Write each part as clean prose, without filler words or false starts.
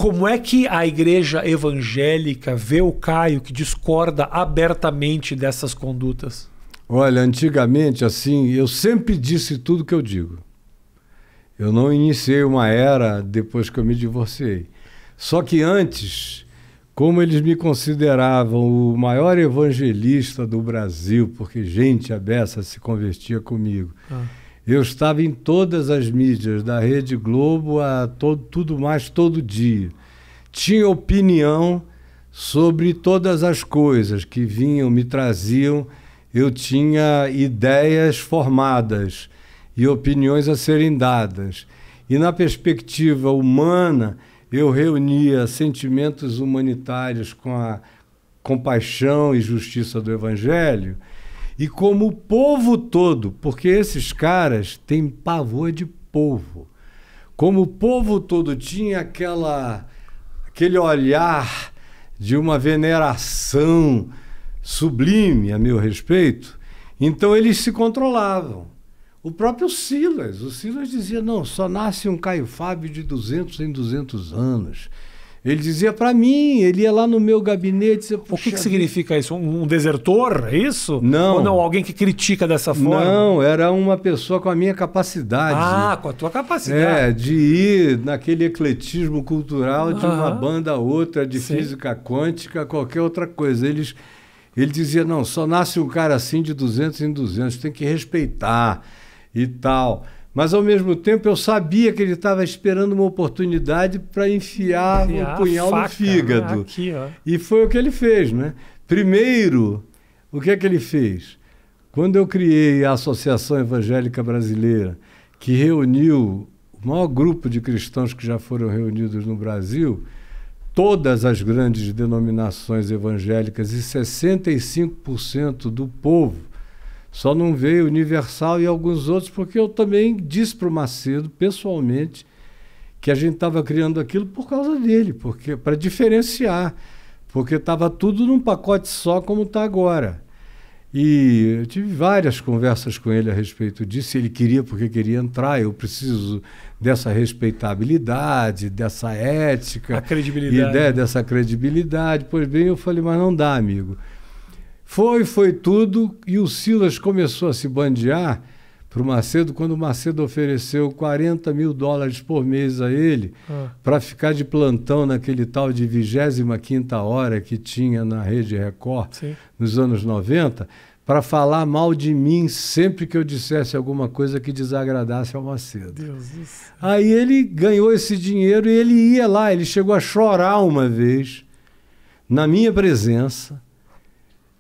Como é que a igreja evangélica vê o Caio, que discorda abertamente dessas condutas? Olha, antigamente, assim, eu sempre disse tudo que eu digo. Eu não iniciei uma era depois que eu me divorciei. Só que antes, como eles me consideravam o maior evangelista do Brasil, porque gente a beça se convertia comigo, eu estava em todas as mídias, da Rede Globo a tudo mais todo dia. Tinha opinião sobre todas as coisas que vinham, me traziam. Eu tinha ideias formadas e opiniões a serem dadas. E na perspectiva humana, eu reunia sentimentos humanitários com a compaixão e justiça do Evangelho, e como o povo todo, porque esses caras têm pavor de povo, como o povo todo tinha aquele olhar de uma veneração sublime a meu respeito, então eles se controlavam. O próprio Silas, o Silas dizia, não, só nasce um Caio Fábio de 200 em 200 anos. Ele dizia para mim, ele ia lá no meu gabinete... Dizia, o que significa isso? Um desertor, é isso? Não. Ou não, alguém que critica dessa forma? Não, era uma pessoa com a minha capacidade. Ah, com a tua capacidade. De ir naquele ecletismo cultural de uma banda a outra, de física quântica, qualquer outra coisa. Ele dizia, não, só nasce um cara assim de 200 em 200, tem que respeitar e tal. Mas, ao mesmo tempo, eu sabia que ele estava esperando uma oportunidade para enfiar um punhal no fígado. Né? Aqui, ó. E foi o que ele fez, né? Primeiro, o que é que ele fez? Quando eu criei a Associação Evangélica Brasileira, que reuniu o maior grupo de cristãos que já foram reunidos no Brasil, todas as grandes denominações evangélicas e 65% do povo, só não veio Universal e alguns outros, porque eu também disse para o Macedo, pessoalmente, que a gente estava criando aquilo por causa dele, porque para diferenciar, porque estava tudo num pacote só como está agora. E eu tive várias conversas com ele a respeito disso, ele queria porque queria entrar, eu preciso dessa respeitabilidade, dessa ética, a credibilidade. Dessa credibilidade. Pois bem, eu falei, mas não dá, amigo. Foi tudo, e o Silas começou a se bandear para o Macedo, quando o Macedo ofereceu $40 mil por mês a ele, para ficar de plantão naquele tal de 25ª hora que tinha na Rede Record, nos anos 90, para falar mal de mim sempre que eu dissesse alguma coisa que desagradasse ao Macedo. Deus do céu. Aí ele ganhou esse dinheiro e ele ia lá, ele chegou a chorar uma vez, na minha presença.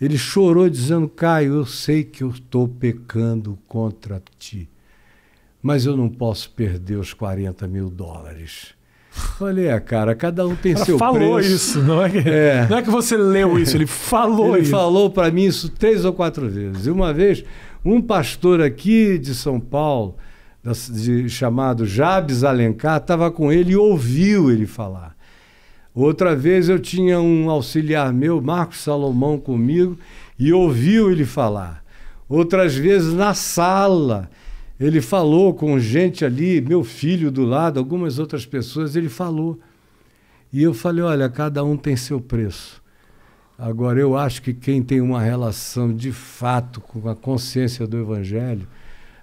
Ele chorou dizendo, Caio, eu sei que eu estou pecando contra ti, mas eu não posso perder os $40 mil. Falei, cara, cada um tem seu preço. Falou isso, não é que você leu isso, ele falou ele isso. Ele falou para mim isso 3 ou 4 vezes. E uma vez, um pastor aqui de São Paulo, chamado Jabes Alencar, estava com ele e ouviu ele falar. Outra vez eu tinha um auxiliar meu, Marcos Salomão, comigo, e ouviu ele falar. Outras vezes na sala, ele falou com gente ali, meu filho do lado, algumas outras pessoas, ele falou. E eu falei, olha, cada um tem seu preço. Agora, eu acho que quem tem uma relação de fato com a consciência do Evangelho,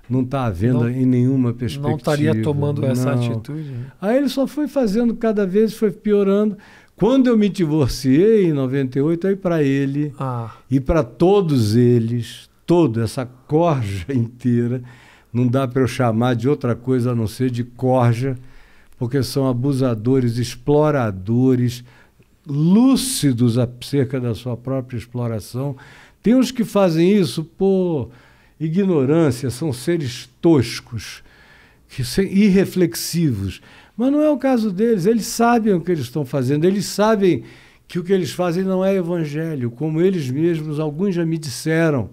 não está havendo em nenhuma perspectiva. Não estaria tomando essa atitude. Né? Aí ele só foi fazendo, cada vez foi piorando. Quando eu me divorciei, em 98, aí para ele e para todos eles, toda essa corja inteira, não dá para eu chamar de outra coisa a não ser de corja, porque são abusadores, exploradores, lúcidos acerca da sua própria exploração. Tem uns que fazem isso por ignorância, são seres toscos, irreflexivos. Mas não é o caso deles, eles sabem o que eles estão fazendo, eles sabem que o que eles fazem não é evangelho, como eles mesmos, alguns já me disseram.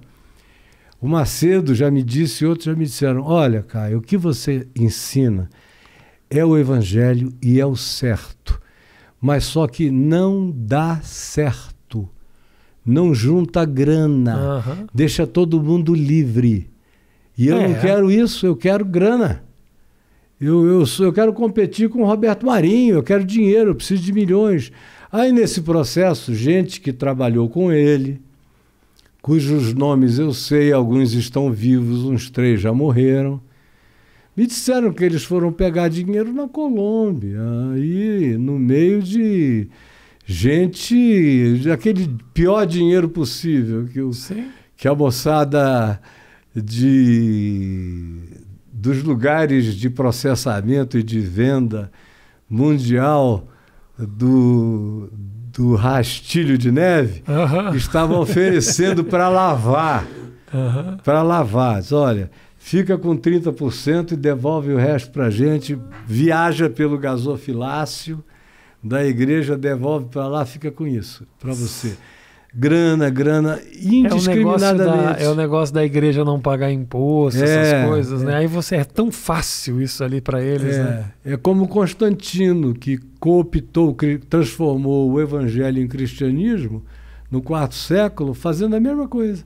O Macedo já me disse, outros já me disseram, olha, Caio, o que você ensina é o evangelho e é o certo, mas só que não dá certo. Não junta grana, deixa todo mundo livre. E eu não quero isso, eu quero grana. Eu quero competir com o Roberto Marinho, eu quero dinheiro, eu preciso de milhões. Aí, nesse processo, gente que trabalhou com ele, cujos nomes eu sei, alguns estão vivos, uns 3 já morreram, me disseram que eles foram pegar dinheiro na Colômbia, aí no meio de gente, aquele pior dinheiro possível, que a moçada dos lugares de processamento e de venda mundial do rastilho de neve estavam oferecendo para lavar. Para lavar. Olha, fica com 30% e devolve o resto para a gente, viaja pelo gasofilácio da igreja, devolve para lá, fica com isso, para você. Grana, indiscriminadamente. É o negócio da igreja não pagar imposto, essas coisas, né? Aí é tão fácil isso ali para eles, né? É como Constantino, que cooptou, transformou o evangelho em cristianismo no 4º século, fazendo a mesma coisa.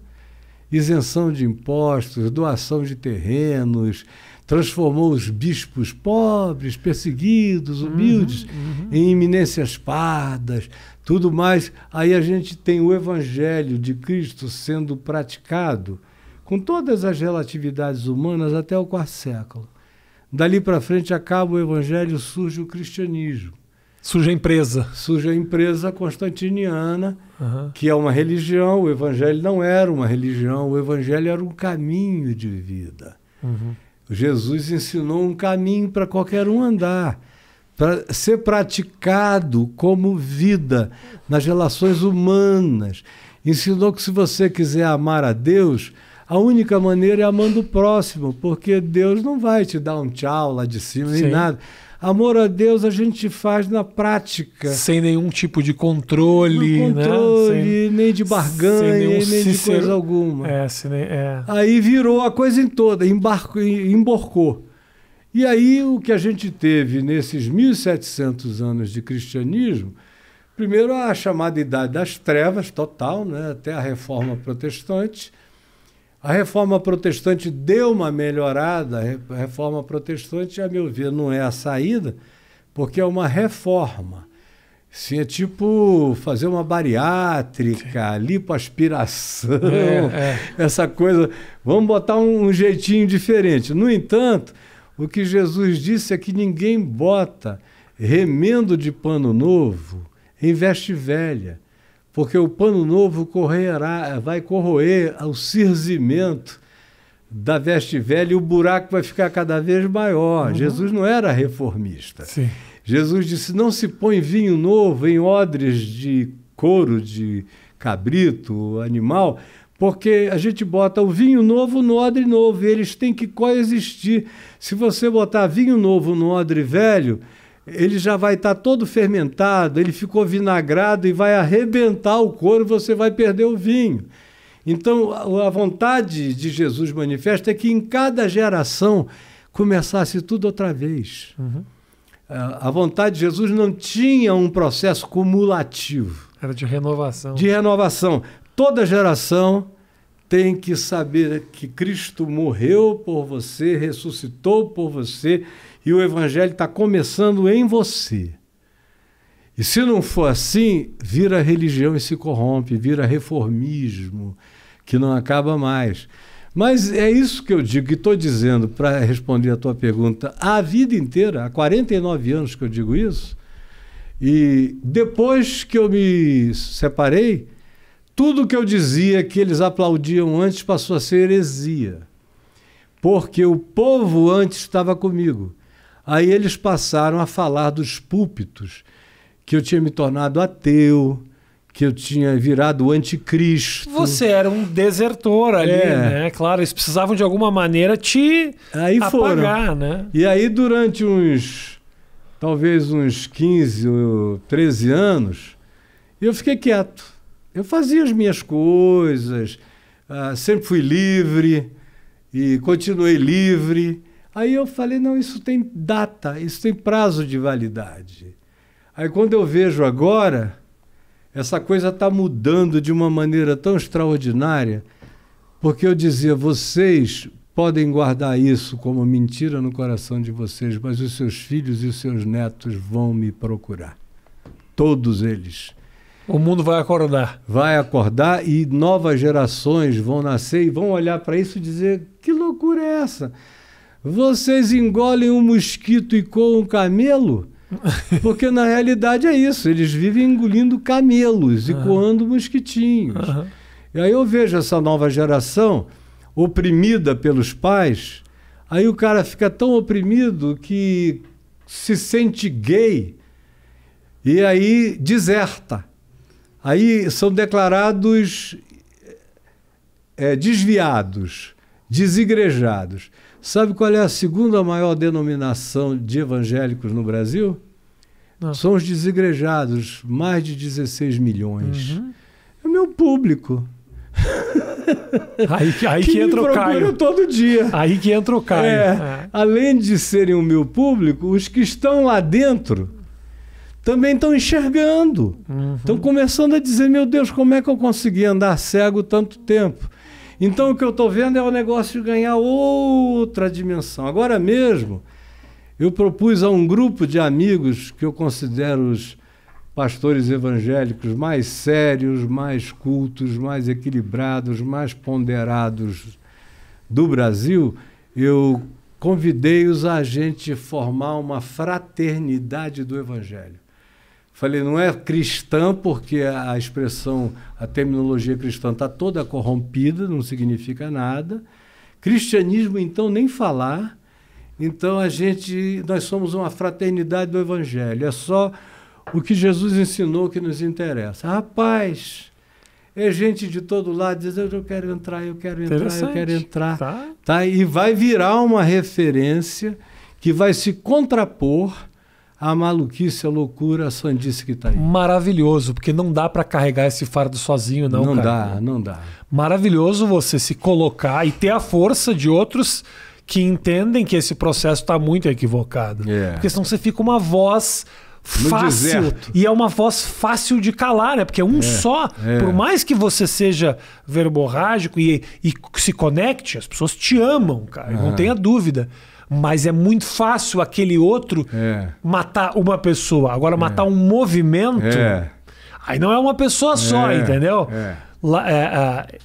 Isenção de impostos, doação de terrenos, transformou os bispos pobres, perseguidos, humildes, em eminências pardas, tudo mais. Aí a gente tem o evangelho de Cristo sendo praticado com todas as relatividades humanas até o 4º século. Dali para frente acaba o evangelho, surge o cristianismo. Surge a empresa. Surge a empresa constantiniana, que é uma religião. O evangelho não era uma religião, o evangelho era um caminho de vida. Jesus ensinou um caminho para qualquer um andar, para ser praticado como vida nas relações humanas. Ensinou que se você quiser amar a Deus, a única maneira é amando o próximo, porque Deus não vai te dar um tchau lá de cima, nem nada. Amor a Deus a gente faz na prática. Sem nenhum tipo de controle, né? Nem de barganha, nem de coisa alguma. Aí virou a coisa em toda, emborcou. E aí o que a gente teve nesses 1.700 anos de cristianismo, primeiro a chamada Idade das Trevas, total, né? Até a Reforma Protestante. A Reforma Protestante deu uma melhorada. A Reforma Protestante, a meu ver, não é a saída, porque é uma reforma. Sim, é tipo fazer uma bariátrica, lipoaspiração, essa coisa. Vamos botar um jeitinho diferente. No entanto, o que Jesus disse é que ninguém bota remendo de pano novo em veste velha, porque o pano novo vai corroer o cirzimento da veste velha e o buraco vai ficar cada vez maior. Jesus não era reformista. Sim. Jesus disse, não se põe vinho novo em odres de couro de cabrito, animal, porque a gente bota o vinho novo no odre novo e eles têm que coexistir. Se você botar vinho novo no odre velho, ele já vai estar todo fermentado, ele ficou vinagrado e vai arrebentar o couro, você vai perder o vinho. Então, a vontade de Jesus manifesta é que em cada geração começasse tudo outra vez. A vontade de Jesus não tinha um processo cumulativo. Era de renovação. De renovação. Toda geração tem que saber que Cristo morreu por você, ressuscitou por você, e o evangelho está começando em você. E se não for assim, vira religião e se corrompe, vira reformismo, que não acaba mais. Mas é isso que eu digo, que estou dizendo, para responder a tua pergunta, a vida inteira, há 49 anos que eu digo isso, e depois que eu me separei, tudo que eu dizia que eles aplaudiam antes passou a ser heresia, porque o povo antes estava comigo. Aí eles passaram a falar dos púlpitos, que eu tinha me tornado ateu, que eu tinha virado o anticristo. Você era um desertor ali, né? Claro, eles precisavam de alguma maneira te apagar, né? E aí durante talvez uns 15 ou 13 anos, eu fiquei quieto. Eu fazia as minhas coisas, sempre fui livre e continuei livre. Aí eu falei, não, isso tem data, isso tem prazo de validade. Aí quando eu vejo agora, essa coisa está mudando de uma maneira tão extraordinária, porque eu dizia, vocês, podem guardar isso como mentira no coração de vocês, mas os seus filhos e os seus netos vão me procurar. Todos eles. O mundo vai acordar. Vai acordar e novas gerações vão nascer e vão olhar para isso e dizer: que loucura é essa? Vocês engolem um mosquito e coam um camelo? Porque na realidade é isso, eles vivem engolindo camelos e coando mosquitinhos. E aí eu vejo essa nova geração oprimida pelos pais, aí o cara fica tão oprimido que se sente gay e aí deserta. Aí são declarados desviados, desigrejados. Sabe qual é a segunda maior denominação de evangélicos no Brasil? Não. São os desigrejados, mais de 16 milhões. É o meu público. Aí que entra o Caio. Todo dia. Aí que entra o Caio. Além de serem o meu público, os que estão lá dentro também estão enxergando. Estão começando a dizer: meu Deus, como é que eu consegui andar cego tanto tempo? Então o que eu estou vendo é o negócio de ganhar outra dimensão. Agora mesmo, eu propus a um grupo de amigos que eu considero os pastores evangélicos mais sérios, mais cultos, mais equilibrados, mais ponderados do Brasil, eu convidei-os a gente formar uma fraternidade do Evangelho. Falei, não é cristã, porque a expressão, a terminologia cristã está toda corrompida, não significa nada. Cristianismo, então, nem falar. Então, nós somos uma fraternidade do Evangelho. É só o que Jesus ensinou que nos interessa. Rapaz, é gente de todo lado dizendo: eu quero entrar, eu quero entrar, eu quero entrar. Tá? E vai virar uma referência que vai se contrapor à maluquice, à loucura, à sandice que está aí. Maravilhoso, porque não dá para carregar esse fardo sozinho, não, cara. Não dá. Maravilhoso você se colocar e ter a força de outros que entendem que esse processo está muito equivocado. Porque senão você fica uma voz fácil, e é uma voz fácil de calar, né? Porque só, por mais que você seja verborrágico e se conecte, as pessoas te amam, cara, não tenha dúvida. Mas é muito fácil aquele outro matar uma pessoa. Agora, matar um movimento, aí não é uma pessoa só, entendeu?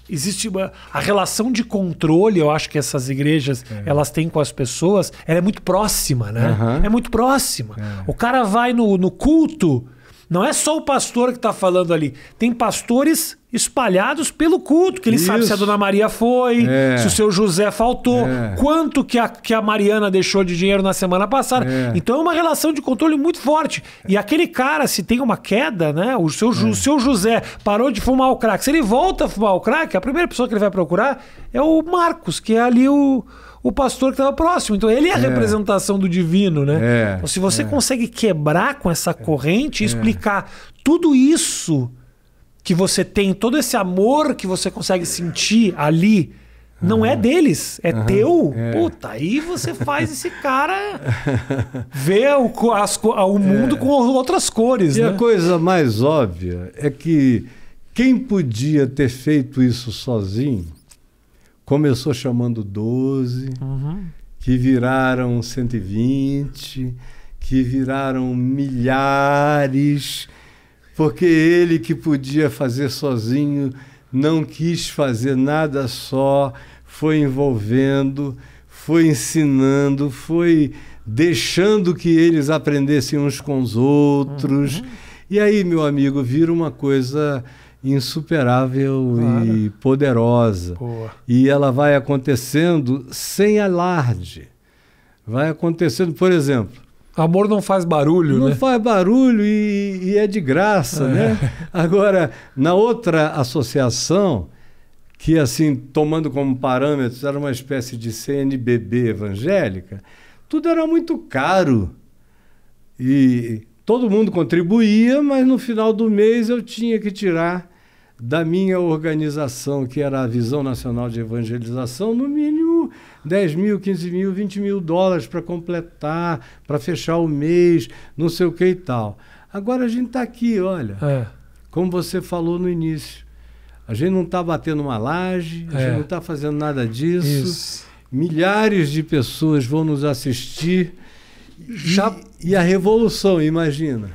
Existe a relação de controle, eu acho que essas igrejas elas têm com as pessoas, ela é muito próxima, né? É muito próxima. O cara vai no culto, não é só o pastor que está falando ali, tem pastores espalhados pelo culto, que ele sabe se a Dona Maria foi, se o seu José faltou, quanto que a Mariana deixou de dinheiro na semana passada. Então é uma relação de controle muito forte. E aquele cara, se tem uma queda, né? O seu José parou de fumar o crack. Se ele volta a fumar o crack, a primeira pessoa que ele vai procurar é o Marcos, que é ali o pastor que estava próximo. Então ele é a representação do divino, né? Então, se você consegue quebrar com essa corrente e explicar tudo isso que você tem, todo esse amor que você consegue sentir ali, não é deles, é teu. Puta, aí você faz esse cara ver o mundo com outras cores. E a coisa mais óbvia é que quem podia ter feito isso sozinho começou chamando 12, que viraram 120, que viraram milhares, porque ele que podia fazer sozinho não quis fazer nada só, foi envolvendo, foi ensinando, foi deixando que eles aprendessem uns com os outros. E aí, meu amigo, vira uma coisa insuperável e poderosa. E ela vai acontecendo sem alarde. Vai acontecendo, por exemplo, amor não faz barulho, né? Não faz barulho e é de graça, né? Agora, na outra associação, que assim, tomando como parâmetros, era uma espécie de CNBB evangélica, tudo era muito caro. E todo mundo contribuía, mas no final do mês eu tinha que tirar da minha organização, que era a Visão Nacional de Evangelização, no mínimo 10 mil, 15 mil, 20 mil dólares para completar, para fechar o mês, não sei o que e tal. Agora a gente está aqui, olha, como você falou no início, a gente não está batendo uma laje, a gente não está fazendo nada disso. milhares de pessoas vão nos assistir. E a revolução, imagina.